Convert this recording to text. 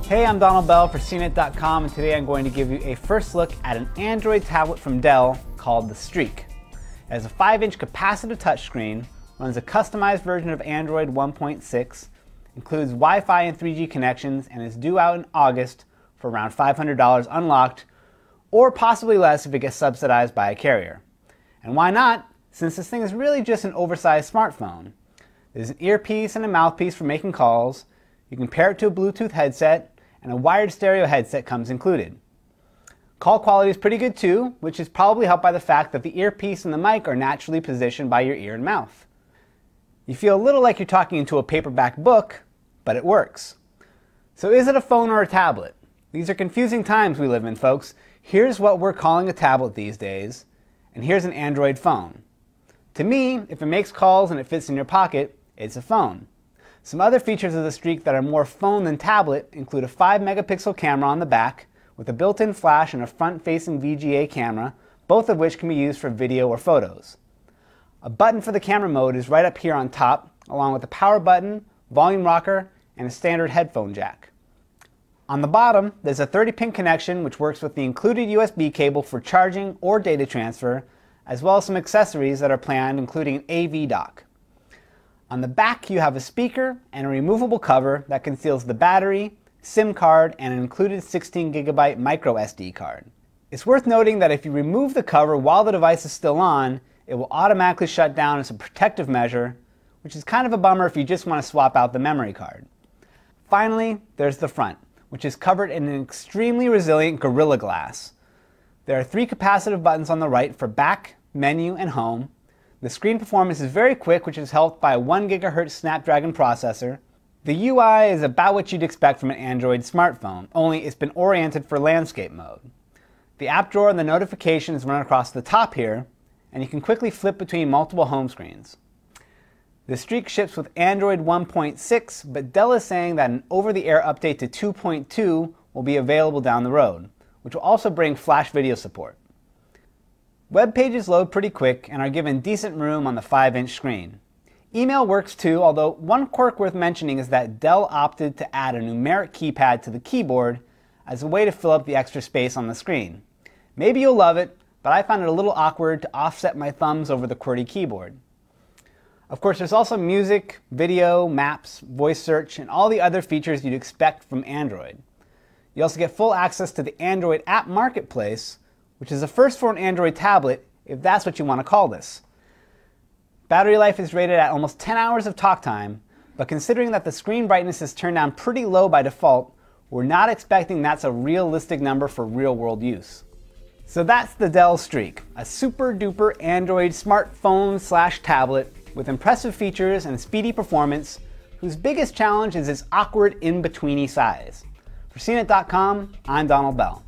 Hey, I'm Donald Bell for CNET.com, and today I'm going to give you a first look at an Android tablet from Dell called the Streak. It has a 5-inch capacitive touchscreen, runs a customized version of Android 1.6, includes Wi-Fi and 3G connections, and is due out in August for around $500 unlocked, or possibly less if it gets subsidized by a carrier. And why not, since this thing is really just an oversized smartphone. There's an earpiece and a mouthpiece for making calls. You can pair it to a Bluetooth headset, and a wired stereo headset comes included. Call quality is pretty good too, which is probably helped by the fact that the earpiece and the mic are naturally positioned by your ear and mouth. You feel a little like you're talking into a paperback book, but it works. So is it a phone or a tablet? These are confusing times we live in, folks. Here's what we're calling a tablet these days, and here's an Android phone. To me, if it makes calls and it fits in your pocket, it's a phone. Some other features of the Streak that are more phone than tablet include a 5-megapixel camera on the back with a built-in flash and a front-facing VGA camera, both of which can be used for video or photos. A button for the camera mode is right up here on top, along with a power button, volume rocker, and a standard headphone jack. On the bottom, there's a 30-pin connection which works with the included USB cable for charging or data transfer, as well as some accessories that are planned, including an AV dock. On the back, you have a speaker and a removable cover that conceals the battery, SIM card, and an included 16GB micro SD card. It's worth noting that if you remove the cover while the device is still on, it will automatically shut down as a protective measure, which is kind of a bummer if you just want to swap out the memory card. Finally, there's the front, which is covered in an extremely resilient Gorilla Glass. There are 3 capacitive buttons on the right for back, menu, and home. The screen performance is very quick, which is helped by a 1 GHz Snapdragon processor. The UI is about what you'd expect from an Android smartphone, only it's been oriented for landscape mode. The app drawer and the notifications run across the top here, and you can quickly flip between multiple home screens. The Streak ships with Android 1.6, but Dell is saying that an over-the-air update to 2.2 will be available down the road, which will also bring Flash video support. Web pages load pretty quick and are given decent room on the 5-inch screen. Email works too, although one quirk worth mentioning is that Dell opted to add a numeric keypad to the keyboard as a way to fill up the extra space on the screen. Maybe you'll love it, but I found it a little awkward to offset my thumbs over the QWERTY keyboard. Of course, there's also music, video, maps, voice search, and all the other features you'd expect from Android. You also get full access to the Android App Marketplace, which is a first for an Android tablet, if that's what you want to call this. Battery life is rated at almost 10 hours of talk time, but considering that the screen brightness is turned down pretty low by default, we're not expecting that's a realistic number for real-world use. So that's the Dell Streak, a super-duper Android smartphone/tablet with impressive features and speedy performance, whose biggest challenge is its awkward in-betweeny size. For CNET.com, I'm Donald Bell.